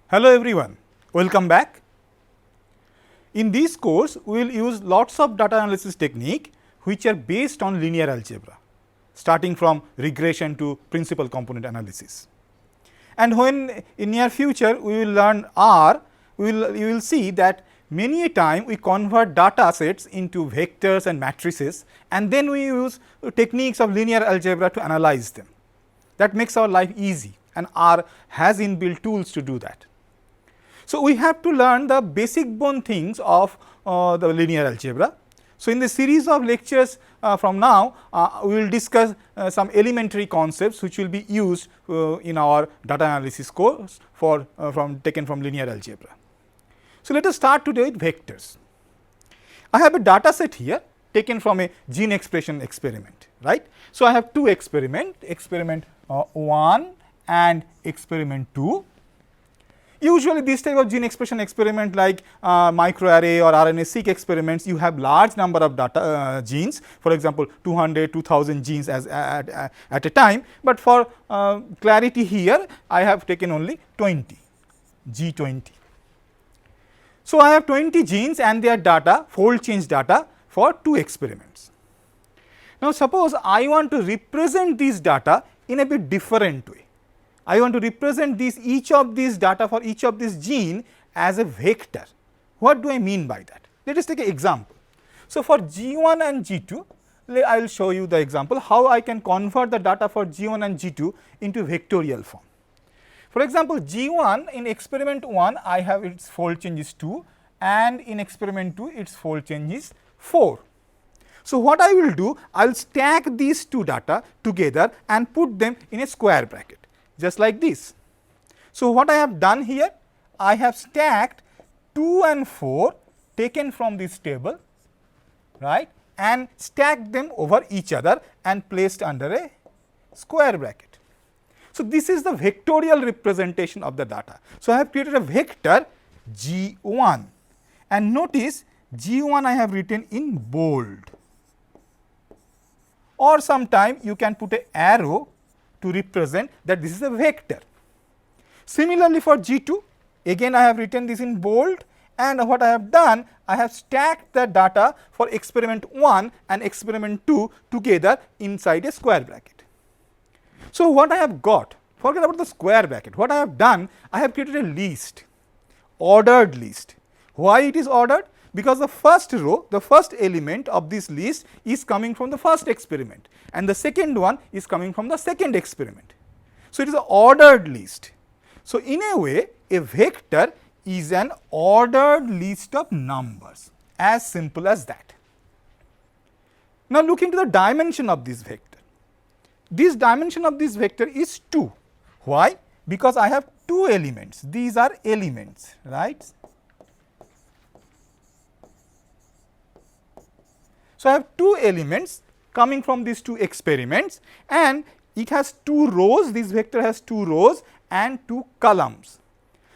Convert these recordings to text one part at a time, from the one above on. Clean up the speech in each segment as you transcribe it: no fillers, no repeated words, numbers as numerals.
Hello everyone, welcome back. In this course, we will use lots of data analysis technique which are based on linear algebra, starting from regression to principal component analysis. And when in near future we will learn R, you will see that many a time we convert data sets into vectors and matrices, and then we use techniques of linear algebra to analyze them. That makes our life easy, and R has inbuilt tools to do that. So, we have to learn the basic bone things of the linear algebra. So, in the series of lectures from now, we will discuss some elementary concepts which will be used in our data analysis course taken from linear algebra. So, let us start today with vectors. I have a data set here taken from a gene expression experiment, right. So, I have two experiments, experiment 1 and experiment 2. Usually this type of gene expression experiment like microarray or RNA-seq experiments, you have large number of data genes, for example 200, 2000 genes at a time, but for clarity here I have taken only 20, G20. So, I have 20 genes and their data, fold change data for two experiments. Now, suppose I want to represent these data in a bit different way. I want to represent each of these data for each of these gene as a vector. What do I mean by that? Let us take an example. So, for G1 and G2, I will show you the example how I can convert the data for G1 and G2 into vectorial form. For example, G1 in experiment 1 I have its fold change is 2, and in experiment 2 its fold change is 4. So, what I will do, I will stack these two data together and put them in a square bracket, just like this. So, what I have done here, I have stacked 2 and 4 taken from this table, right, and stacked them over each other and placed under a square bracket. So, this is the vectorial representation of the data. So, I have created a vector G1, and notice G1 I have written in bold, or sometime you can put an arrow to represent that this is a vector. Similarly, for G2, again I have written this in bold, and what I have done, I have stacked the data for experiment 1 and experiment 2 together inside a square bracket. So, what I have got, forget about the square bracket, what I have done, I have created a list, ordered list. Why it is ordered? Because the first row, the first element of this list is coming from the first experiment, and the second one is coming from the second experiment. So, it is an ordered list. So, in a way, a vector is an ordered list of numbers, as simple as that. Now, look into the dimension of this vector. This dimension of this vector is 2. Why? Because I have two elements, these are elements, right. So, I have two elements coming from these two experiments, and it has two rows, this vector has two rows and two columns.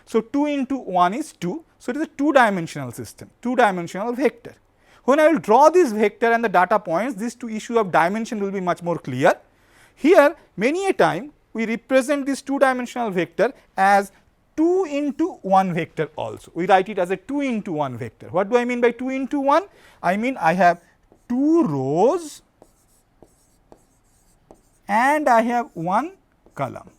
So, 2 into 1 is 2. So, it is a two dimensional system, two dimensional vector. When I will draw this vector and the data points, this two issue of dimension will be much more clear. Here many a time we represent this two dimensional vector as 2 into 1 vector also. We write it as a 2 into 1 vector. What do I mean by 2 into 1? I mean I have 2 rows and I have 1 column.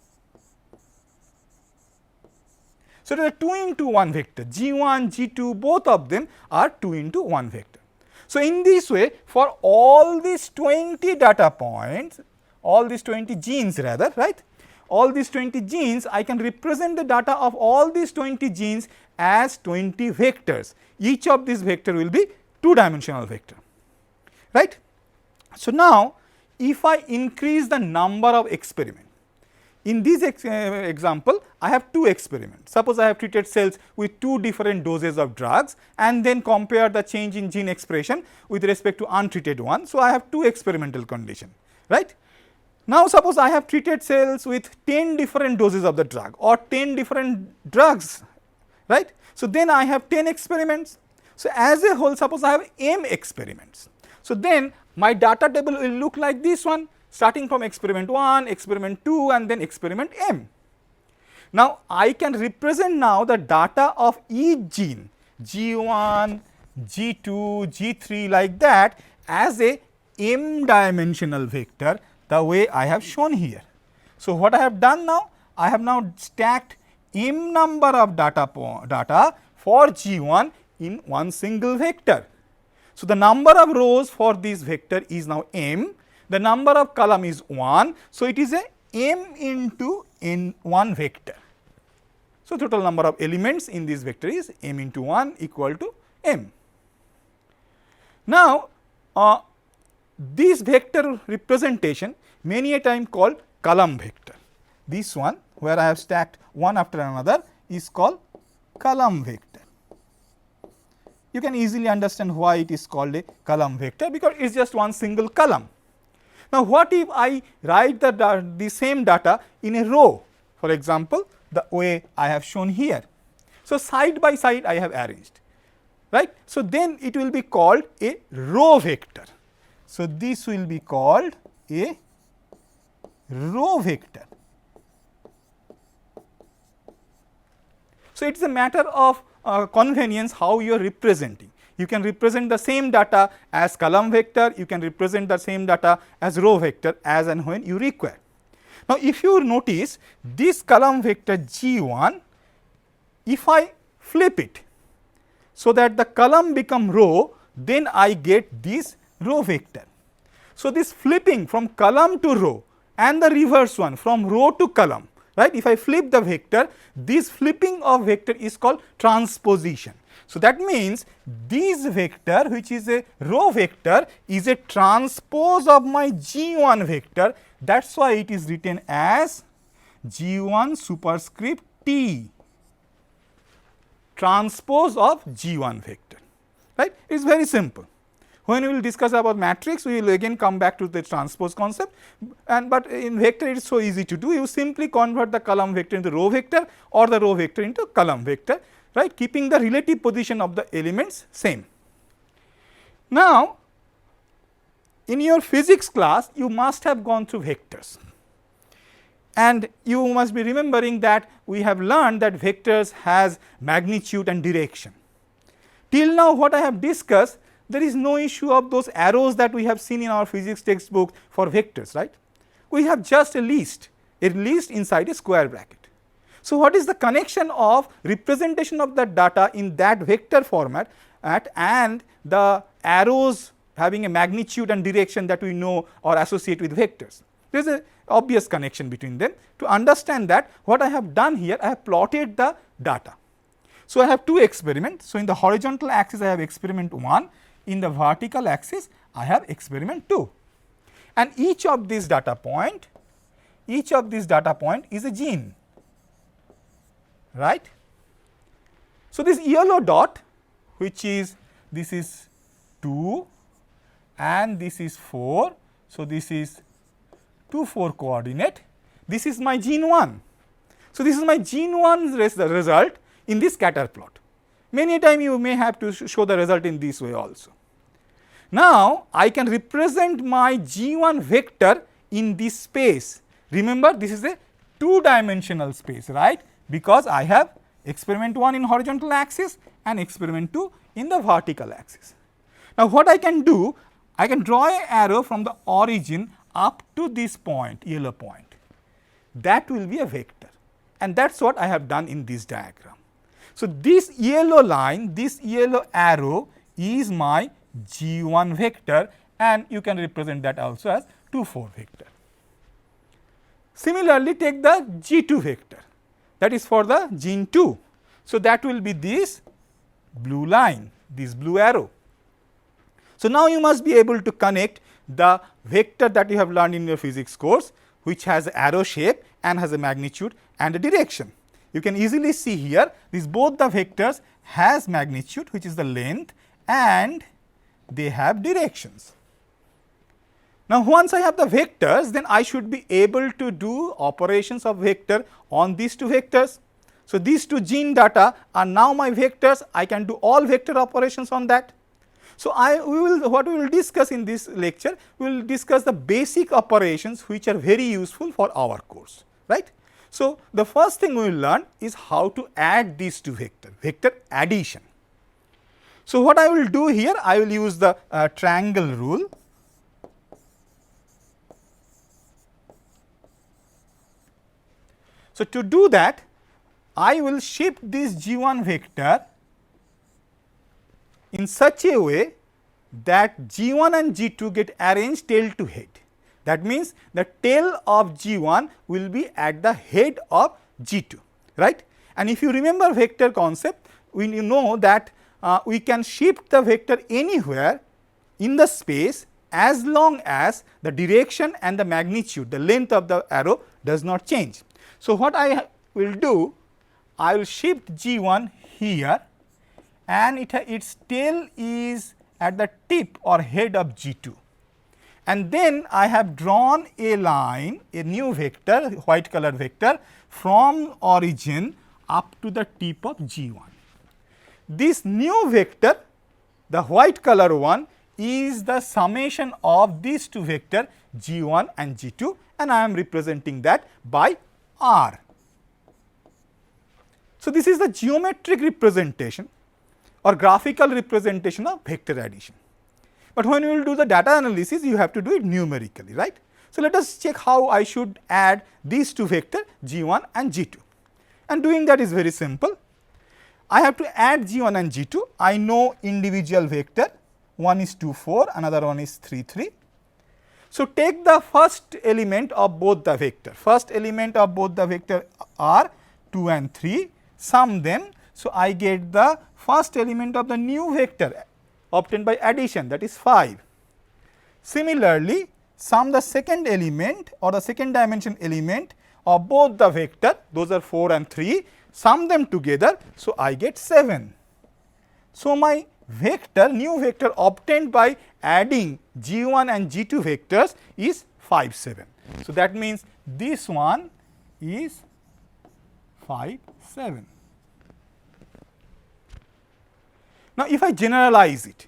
So, it is a 2 into 1 vector, G1, G2, both of them are 2 into 1 vector. So, in this way, for all these 20 data points, all these 20 genes rather, right, all these 20 genes, I can represent the data of all these 20 genes as 20 vectors. Each of these vector will be two dimensional vector, right. So, now if I increase the number of experiments, in this example I have two experiments. Suppose I have treated cells with two different doses of drugs and then compare the change in gene expression with respect to untreated one. So, I have two experimental conditions, right. Now, suppose I have treated cells with 10 different doses of the drug or 10 different drugs, right. So, then I have 10 experiments. So, as a whole, suppose I have m experiments. So, then my data table will look like this one, starting from experiment 1, experiment 2 and then experiment m. Now, I can represent now the data of each gene G1, G2, G3 like that as a m dimensional vector the way I have shown here. So, what I have done now? I have now stacked m number of data for G1 in one single vector. So, the number of rows for this vector is now m, the number of column is 1. So, it is a m into n one vector. So, total number of elements in this vector is m into 1 equal to m. Now, this vector representation many a time called column vector. This one where I have stacked one after another is called column vector. You can easily understand why it is called a column vector, because it is just one single column. Now, what if I write the same data in a row, for example, the way I have shown here. So, side by side I have arranged, right. So, then it will be called a row vector. So, this will be called a row vector. So, it is a matter of convenience how you are representing. You can represent the same data as column vector, you can represent the same data as row vector as and when you require. Now, if you notice this column vector G1, if I flip it so that the column become row, then I get this row vector. So, this flipping from column to row and the reverse one from row to column, right. If I flip the vector, this flipping of vector is called transposition. So, that means this vector, which is a row vector, is a transpose of my G1 vector. That is why it is written as G1 superscript T, transpose of G1 vector, right. It is very simple. When we will discuss about matrix, we will again come back to the transpose concept, and but in vector it is so easy to do. You simply convert the column vector into row vector or the row vector into column vector, right, keeping the relative position of the elements same. Now, in your physics class, you must have gone through vectors, and you must be remembering that we have learned that vectors has magnitude and direction. Till now, what I have discussed, there is no issue of those arrows that we have seen in our physics textbook for vectors, right. We have just a list inside a square bracket. So, what is the connection of representation of the data in that vector format and the arrows having a magnitude and direction that we know or associate with vectors? There is an obvious connection between them. To understand that, what I have done here, I have plotted the data. So, I have two experiments. So, in the horizontal axis I have experiment 1, in the vertical axis I have experiment 2, and each of these data point is a gene, right. So, this yellow dot, which is this is 2 and this is 4. So, this is 2 4 coordinate, this is my gene 1. So, this is my gene 1 result in this scatter plot. Many a time you may have to show the result in this way also. Now, I can represent my G1 vector in this space. Remember, this is a 2-dimensional space, right, because I have experiment 1 in horizontal axis and experiment 2 in the vertical axis. Now, what I can do, I can draw an arrow from the origin up to this point, yellow point. That will be a vector, and that is what I have done in this diagram. So, this yellow line, this yellow arrow is my G1 vector, and you can represent that also as 2 4 vector. Similarly, take the G2 vector, that is for the gene 2. So, that will be this blue line, this blue arrow. So, now you must be able to connect the vector that you have learned in your physics course, which has arrow shape and has a magnitude and a direction. You can easily see here, these both the vectors has magnitude, which is the length, and they have directions. Now, once I have the vectors, then I should be able to do operations of vector on these two vectors. So, these two gene data are now my vectors. I can do all vector operations on that. So, what we will discuss in this lecture, we will discuss the basic operations which are very useful for our course, right. So, the first thing we will learn is how to add these two vectors, vector addition. So, what I will do here, I will use the triangle rule. So, to do that, I will shift this G1 vector in such a way that G1 and G2 get arranged tail to head. That means, the tail of G1 will be at the head of G2, right. And if you remember vector concept, we know that we can shift the vector anywhere in the space as long as the direction and the magnitude, the length of the arrow does not change. So, what I will do, I will shift G1 here and its tail is at the tip or head of G2. And then I have drawn a line, a new vector, white color vector from origin up to the tip of G1. This new vector, the white color one, is the summation of these two vectors G1 and G2, and I am representing that by R. So, this is the geometric representation or graphical representation of vector addition. But when you will do the data analysis, you have to do it numerically, right. So, let us check how I should add these two vectors G1 and G2, and doing that is very simple. I have to add G1 and G2. I know individual vector, one is 2, 4, another one is 3, 3. So, take the first element of both the vector. First element of both the vector are 2 and 3, sum them. So, I get the first element of the new vector obtained by addition, that is 5. Similarly, sum the second element or the second dimension element of both the vector, those are 4 and 3, sum them together. So, I get 7. So, my vector, new vector obtained by adding G1 and G2 vectors is 5, 7. So, that means this one is 5, 7. Now, if I generalize it,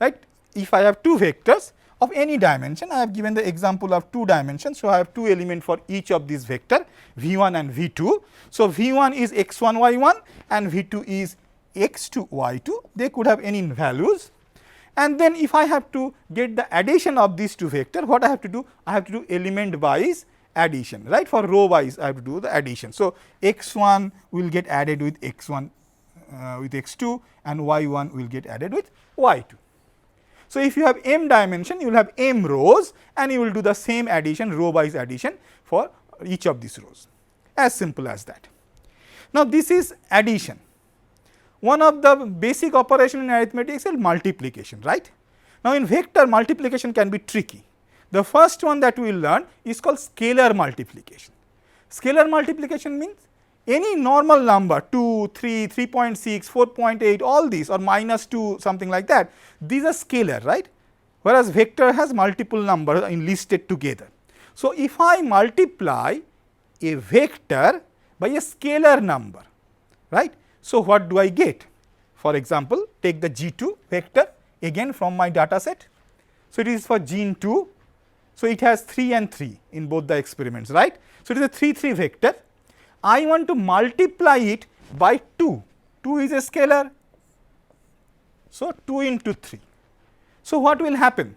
right, if I have two vectors of any dimension, I have given the example of 2 dimensions. So, I have 2 elements for each of these vector V1 and V2. So, V1 is x1 y1 and V2 is x2 y2, they could have any values. And then if I have to get the addition of these two vectors, what I have to do? I have to do element wise addition, right. For row wise I have to do the addition. So, x1 will get added with x1 with x2 and y1 will get added with y2. So, if you have m dimension, you will have m rows and you will do the same addition, row wise addition for each of these rows, as simple as that. Now, this is addition. One of the basic operation in arithmetic is multiplication, right. Now, in vector, multiplication can be tricky. The first one that we will learn is called scalar multiplication. Scalar multiplication means any normal number 2, 3, 3.6, 4.8, all these or minus 2, something like that, these are scalar, right, whereas vector has multiple numbers listed together. So, if I multiply a vector by a scalar number, right. So, what do I get? For example, take the G2 vector again from my data set. So, it is for gene 2. So, it has 3 and 3 in both the experiments, right. So, it is a 3, 3 vector. I want to multiply it by 2. 2 is a scalar. So, 2 into 3. So, what will happen?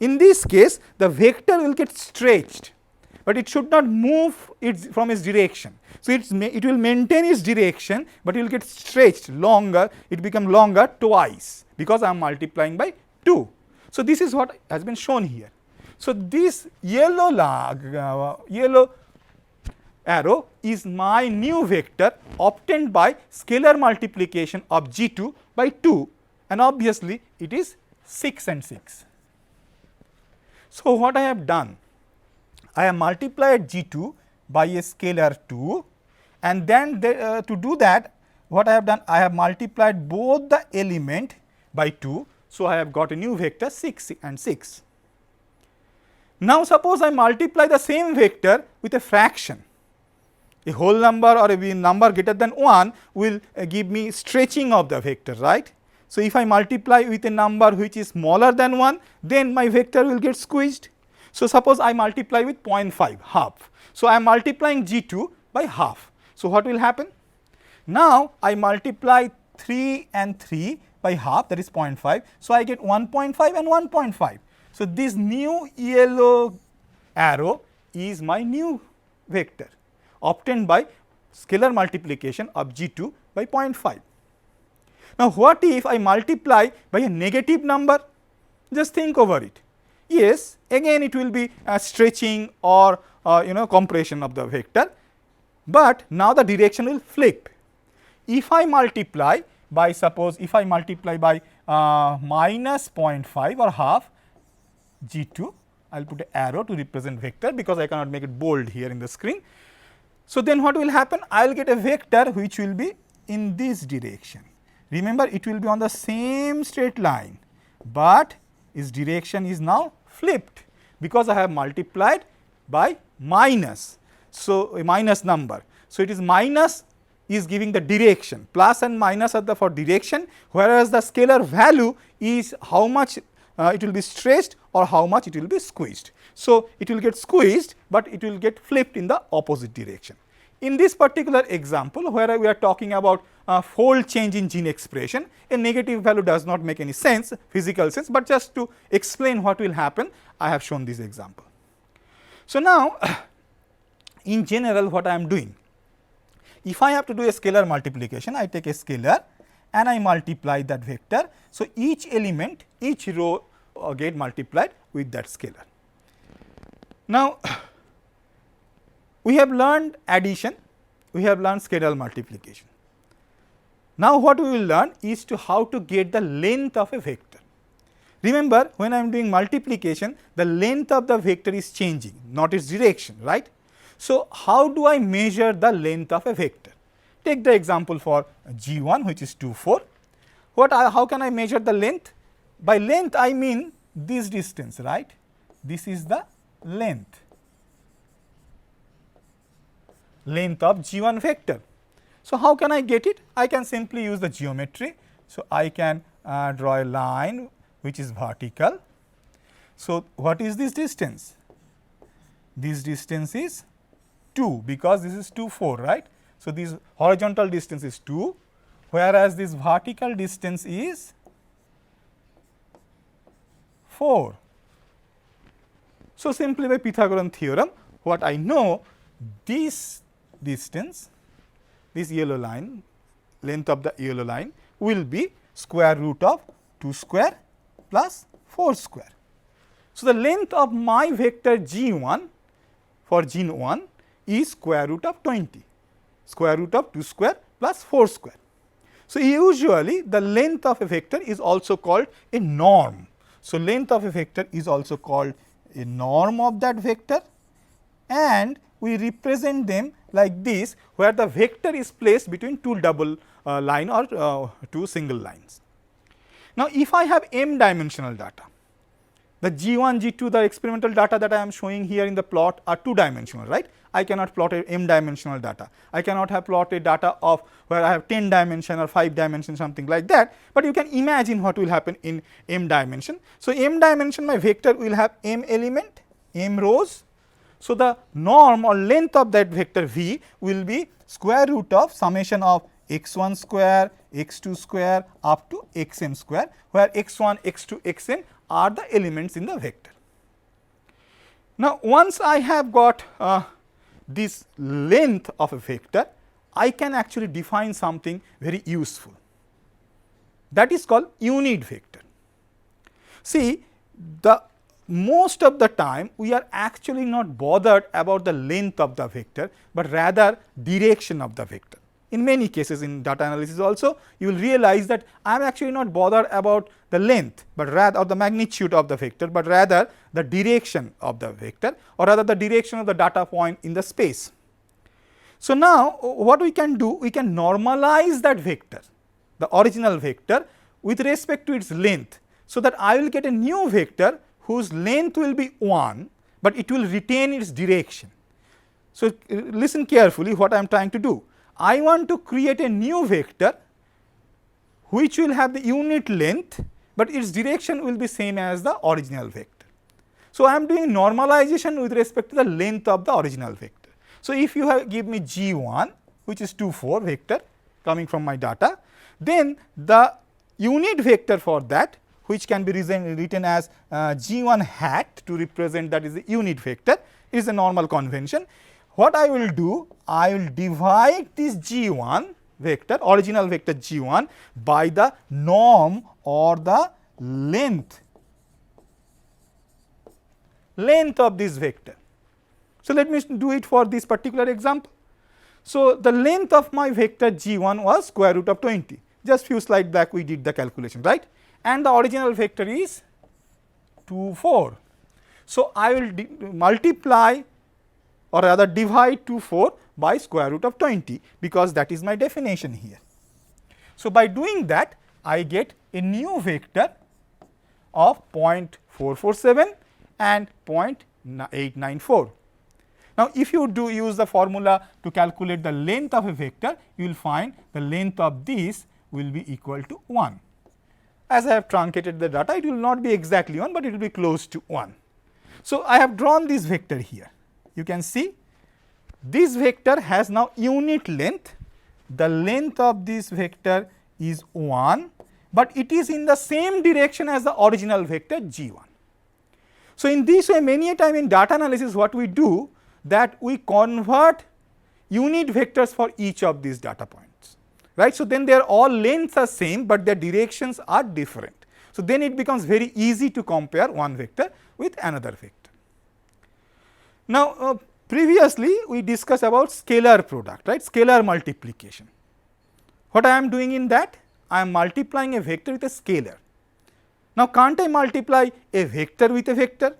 In this case, the vector will get stretched, but it should not move from its direction. So, it will maintain its direction, but it will get stretched longer, it become longer twice because I am multiplying by 2. So, this is what has been shown here. So, this yellow arrow is my new vector obtained by scalar multiplication of G2 by 2, and obviously it is 6 and 6. So, what I have done? I have multiplied G2 by a scalar 2, and then to do that, what I have done? I have multiplied both the element by 2. So, I have got a new vector 6 and 6. Now, suppose I multiply the same vector with a fraction. A whole number or a number greater than 1 will give me stretching of the vector, right. So, if I multiply with a number which is smaller than 1, then my vector will get squeezed. So, suppose I multiply with 0.5, half. So, I am multiplying G2 by half. So, what will happen? Now, I multiply 3 and 3 by half, that is 0.5. So, I get 1.5 and 1.5. So, this new yellow arrow is my new vector obtained by scalar multiplication of G2 by 0.5. Now, what if I multiply by a negative number? Just think over it. Yes, again it will be a stretching or compression of the vector, but now the direction will flip. If I multiply by, suppose if I multiply by minus 0.5 or half G2, I will put an arrow to represent vector because I cannot make it bold here in the screen. So, then what will happen? I will get a vector which will be in this direction. Remember, it will be on the same straight line, but its direction is now flipped because I have multiplied by minus. So, a minus number. So, it is minus is giving the direction, plus and minus are the for direction, whereas the scalar value is how much it will be stretched or how much it will be squeezed. So, it will get squeezed, but it will get flipped in the opposite direction. In this particular example, where we are talking about fold change in gene expression, a negative value does not make any sense, physical sense, but just to explain what will happen, I have shown this example. So, now in general what I am doing, if I have to do a scalar multiplication, I take a scalar and I multiply that vector. So, each element, each row get multiplied with that scalar. Now, we have learned addition, we have learned scalar multiplication. Now, what we will learn is to how to get the length of a vector. Remember, when I am doing multiplication, the length of the vector is changing, not its direction, right. So, how do I measure the length of a vector? Take the example for G1, which is 2, 4. How can I measure the length? By length, I mean this distance, right. This is the length of G1 vector. So, how can I get it? I can simply use the geometry. So, I can draw a line which is vertical. So, what is this distance? This distance is 2, because this is 2, 4, right. So, this horizontal distance is 2, whereas this vertical distance is 4. So, simply by Pythagorean theorem, what I know, this distance, this yellow line, length of the yellow line will be square root of 2 square plus 4 square. So, the length of my vector G1 for gene 1 is square root of 20, square root of 2 square plus 4 square. So, usually the length of a vector is also called a norm. So, length of a vector is also called a norm of that vector, and we represent them like this, where the vector is placed between two double line or two single lines. Now, if I have m dimensional data, the G1, G2, the experimental data that I am showing here in the plot are 2 dimensional, right. I cannot plot a m dimensional data. I cannot have plotted data of where I have 10 dimension or 5 dimension, something like that, but you can imagine what will happen in m dimension. So, m dimension, my vector will have m element, m rows. So, the norm or length of that vector v will be square root of summation of x1 square, x2 square up to xm square, where x1, x2, xm are the elements in the vector. Now, once I have got this length of a vector, I can actually define something very useful, that is called unit vector. See, the most of the time we are actually not bothered about the length of the vector, but rather direction of the vector. In many cases in data analysis also, you will realize that I am actually not bothered about the length, but rather, or the magnitude of the vector, but rather the direction of the vector, or rather the direction of the data point in the space. So, now what we can do, we can normalize that vector, the original vector, with respect to its length, so that I will get a new vector whose length will be 1, but it will retain its direction. So, listen carefully what I am trying to do. I want to create a new vector which will have the unit length, but its direction will be same as the original vector. So, I am doing normalization with respect to the length of the original vector. So, if you have give me G1 which is 2 4 vector coming from my data, then the unit vector for that, which can be written as G1 hat to represent that is the unit vector, is a normal convention. What I will do, I will divide this G1 vector, original vector G1, by the norm or the length of this vector. So, let me do it for this particular example. So, the length of my vector G1 was square root of 20, just few slides back we did the calculation, right, and the original vector is 2 4. So, I will multiply or rather divide 2 4 by square root of 20, because that is my definition here. So, by doing that I get a new vector of 0.447 and 0.894. Now, if you do use the formula to calculate the length of a vector, you will find the length of this will be equal to 1. As I have truncated the data, it will not be exactly 1, but it will be close to 1. So, I have drawn this vector here. You can see this vector has now unit length. The length of this vector is 1, but it is in the same direction as the original vector G1. So, in this way, many a time in data analysis what we do, that we convert unit vectors for each of these data points, right. So, then their all lengths are same, but their directions are different. So, then it becomes very easy to compare one vector with another vector. Now, previously we discussed about scalar product, right, scalar multiplication. What I am doing in that? I am multiplying a vector with a scalar. Now, can't I multiply a vector with a vector?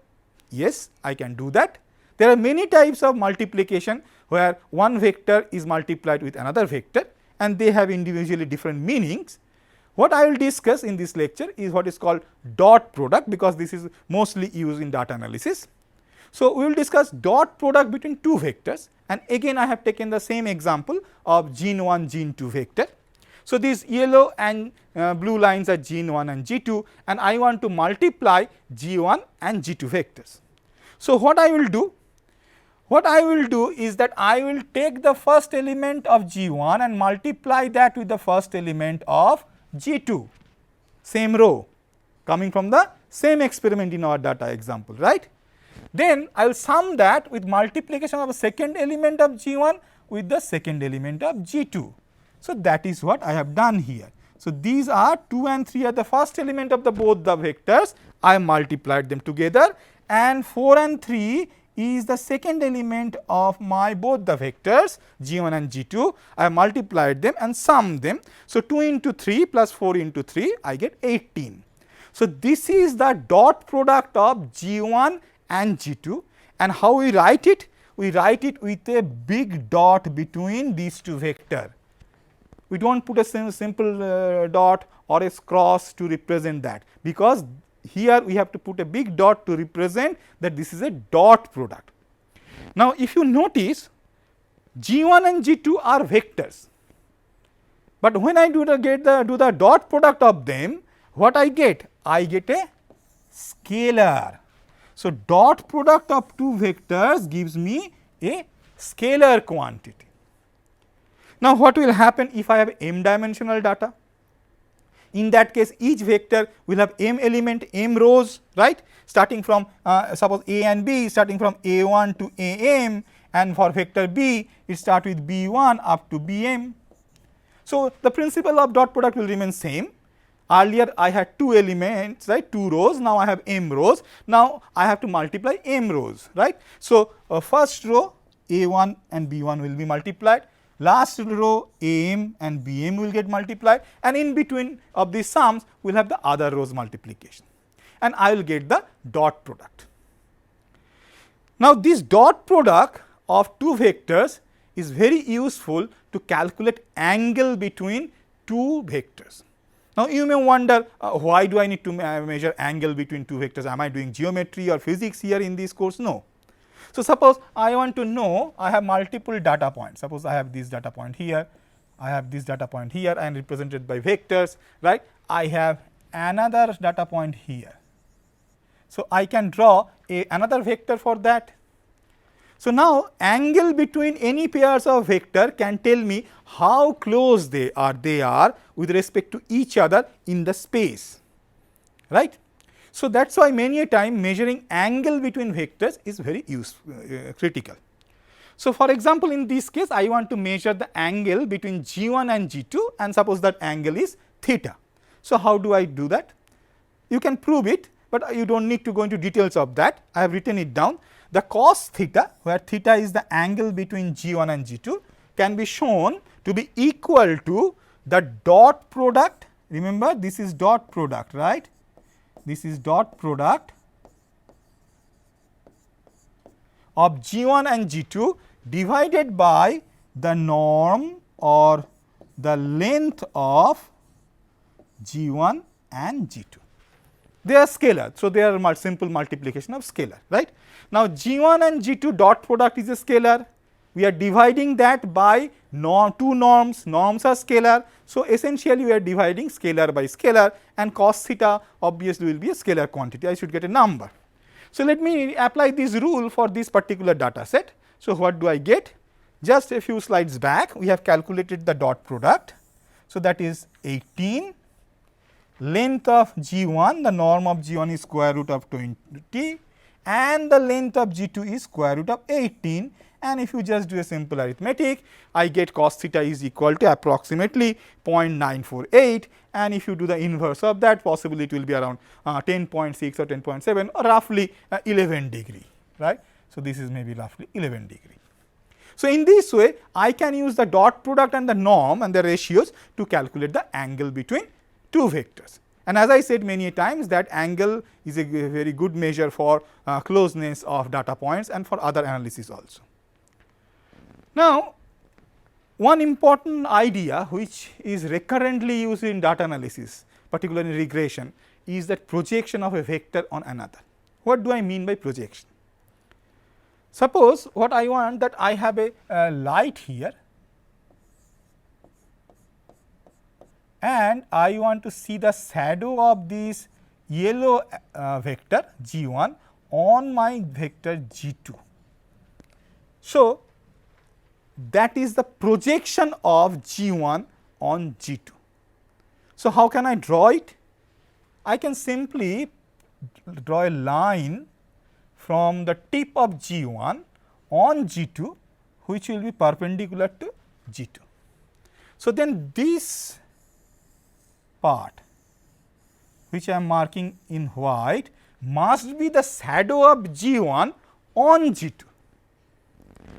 Yes, I can do that. There are many types of multiplication where one vector is multiplied with another vector and they have individually different meanings. What I will discuss in this lecture is what is called dot product, because this is mostly used in data analysis. So, we will discuss dot product between two vectors, and again I have taken the same example of gene 1 gene 2 vector. So, these yellow and blue lines are gene 1 and G2, and I want to multiply G1 and G2 vectors. So, what I will do? What I will do is that I will take the first element of G1 and multiply that with the first element of G2, same row coming from the same experiment in our data example, right. Then I will sum that with multiplication of a second element of G1 with the second element of G2. So, that is what I have done here. So, these are 2 and 3 are the first element of the both the vectors, I multiplied them together, and 4 and 3 is the second element of my both the vectors G1 and G2. I multiplied them and summed them. So, 2 into 3 plus 4 into 3 I get 18. So, this is the dot product of G1 and G2, and how we write it? We write it with a big dot between these two vectors. We do not put a simple dot or a cross to represent that, because here we have to put a big dot to represent that this is a dot product. Now, if you notice, G1 and G2 are vectors, but when I do the dot product of them, what I get? I get a scalar. So, dot product of two vectors gives me a scalar quantity. Now, what will happen if I have m dimensional data? In that case, each vector will have m element, m rows, right, starting from suppose A and B, starting from A1 to AM, and for vector B it starts with B1 up to Bm. So, the principle of dot product will remain same. Earlier I had 2 elements, right, 2 rows, now I have m rows. Now, I have to multiply m rows, right. So, first row A1 and B1 will be multiplied, last row AM and BM will get multiplied, and in between of these sums we will have the other rows multiplication, and I will get the dot product. Now, this dot product of two vectors is very useful to calculate angle between two vectors. Now, you may wonder why do I need to measure angle between two vectors? Am I doing geometry or physics here in this course? No. So, suppose I want to know, I have multiple data points. Suppose I have this data point here, I have this data point here and represented by vectors, right. I have another data point here. So, I can draw another vector for that. So, now angle between any pairs of vector can tell me how close they are with respect to each other in the space, right. So, that is why many a time measuring angle between vectors is very critical. So, for example, in this case I want to measure the angle between G1 and G2 and suppose that angle is theta. So, how do I do that? You can prove it, but you do not need to go into details of that. I have written it down. The cos theta, where theta is the angle between G1 and G2, can be shown to be equal to the dot product. Remember, this is dot product, right? This is dot product of G1 and G2 divided by the norm or the length of G1 and G2. They are scalar. So, they are simple multiplication of scalar, right. Now, G1 and G2 dot product is a scalar. We are dividing that by two norms are scalar. So, essentially we are dividing scalar by scalar, and cos theta obviously will be a scalar quantity. I should get a number. So, let me apply this rule for this particular data set. So, what do I get? Just a few slides back we have calculated the dot product. So, that is 18, length of G1, the norm of G1 is square root of 20 and the length of G2 is square root of 18, and if you just do a simple arithmetic, I get cos theta is equal to approximately 0.948, and if you do the inverse of that, possibly it will be around 10.6 or 10.7 or roughly 11 degree, right. So, this is maybe roughly 11 degree. So, in this way I can use the dot product and the norm and the ratios to calculate the angle between two vectors. And as I said many times, that angle is a very good measure for closeness of data points and for other analysis also. Now, one important idea which is recurrently used in data analysis, particularly in regression, is that projection of a vector on another. What do I mean by projection? Suppose what I want, that I have a light here and I want to see the shadow of this yellow vector G1 on my vector G2. So, that is the projection of G1 on G2. So, how can I draw it? I can simply draw a line from the tip of G1 on G2, which will be perpendicular to G2. So, then this part which I am marking in white must be the shadow of G1 on G2.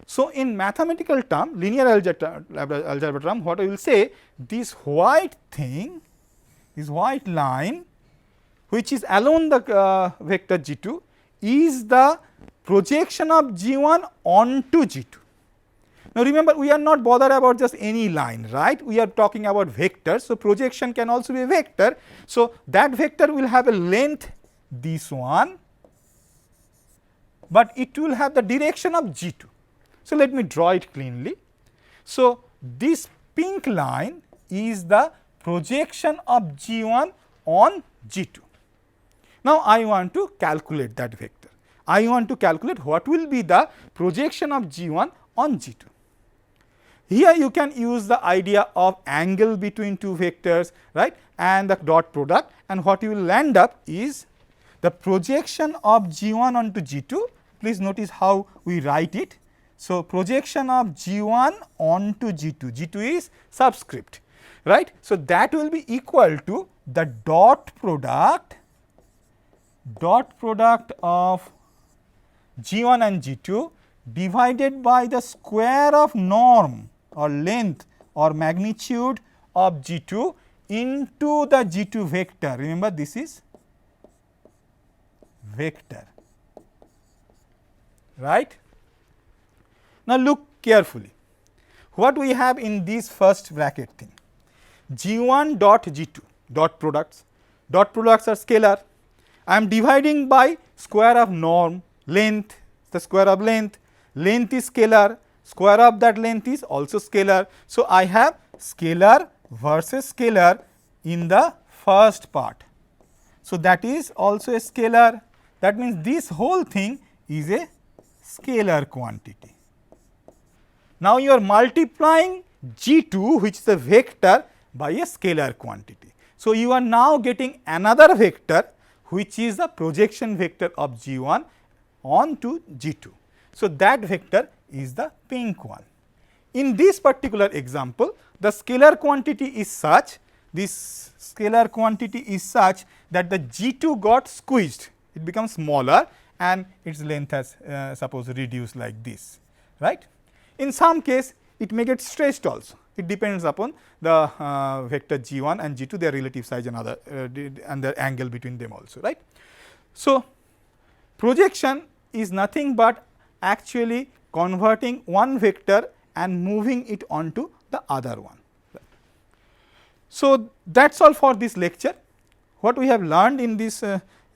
So, in mathematical term, linear algebra term, what I will say, this white thing, this white line which is along the vector G2 is the projection of G1 onto G2. Now, remember, we are not bothered about just any line, right, we are talking about vectors. So, projection can also be a vector. So, that vector will have a length this one, but it will have the direction of G2. So, let me draw it cleanly. So, this pink line is the projection of G1 on G2. Now, I want to calculate that vector. I want to calculate what will be the projection of G1 on G2. Here you can use the idea of angle between two vectors, right, and the dot product, and what you will end up is the projection of G1 onto G2. Please notice how we write it. So, projection of G1 onto G2, G2 is subscript, right. So, that will be equal to the dot product of G1 and G2 divided by the square of norm or length or magnitude of G2 into the G2 vector. Remember, this is vector, right. Now, look carefully what we have in this first bracket thing, G1 dot G2 dot products are scalar. I am dividing by square of norm, length, the square of length is scalar, square of that length is also scalar. So, I have scalar versus scalar in the first part. So, that is also a scalar, That means, this whole thing is a scalar quantity. Now, you are multiplying G2, which is a vector, by a scalar quantity. So, you are now getting another vector, which is the projection vector of G1 onto G2. So, that vector is the pink one. In this particular example, the scalar quantity is such, this scalar quantity is such that the G2 got squeezed, it becomes smaller and its length has suppose reduced like this, right. In some case, it may get stretched also, it depends upon the vector G1 and G2, their relative size and other and the angle between them also, right. So, projection is nothing but actually converting one vector and moving it onto the other one. So, that is all for this lecture. What we have learned in this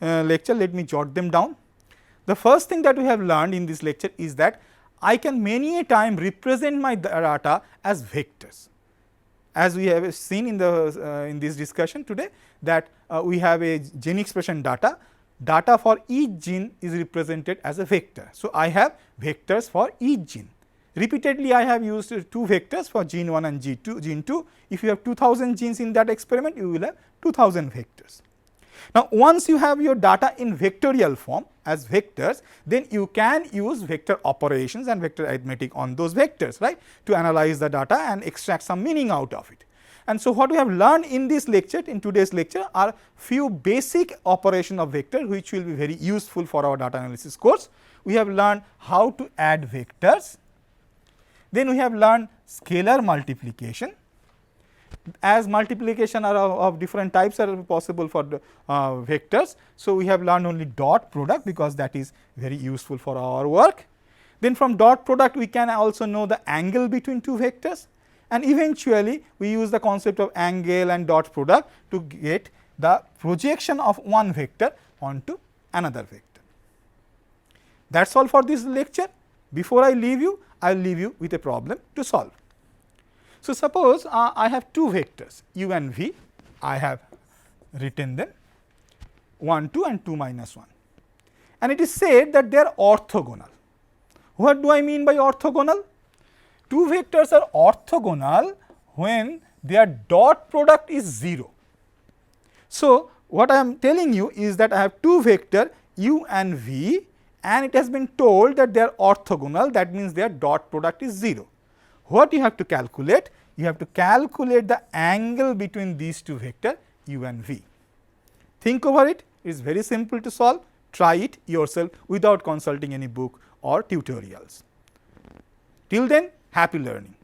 lecture, let me jot them down. The first thing that we have learned in this lecture is that I can many a time represent my data as vectors. As we have seen in the in this discussion today, that we have a gene expression data. Data for each gene is represented as a vector. So, I have vectors for each gene. Repeatedly, I have used two vectors for gene 1 and gene 2. If you have 2000 genes in that experiment, you will have 2000 vectors. Now, once you have your data in vectorial form as vectors, then you can use vector operations and vector arithmetic on those vectors, right, to analyze the data and extract some meaning out of it. And so, what we have learned in this lecture, in today's lecture, are few basic operation of vector, which will be very useful for our data analysis course. We have learned how to add vectors. Then we have learned scalar multiplication, as multiplication are of different types are possible for the vectors. So, we have learned only dot product, because that is very useful for our work. Then from dot product we can also know the angle between two vectors, and eventually we use the concept of angle and dot product to get the projection of one vector onto another vector. That is all for this lecture. Before I leave you, I will leave you with a problem to solve. So, suppose I have two vectors u and v, I have written them 1 2 and 2 minus 1, and it is said that they are orthogonal. What do I mean by orthogonal? Two vectors are orthogonal when their dot product is 0. So, what I am telling you is that I have two vector u and v, and it has been told that they are orthogonal, that means their dot product is 0. What you have to calculate? You have to calculate the angle between these two vector u and v. Think over it, it is very simple to solve. Try it yourself without consulting any book or tutorials. Till then, happy learning.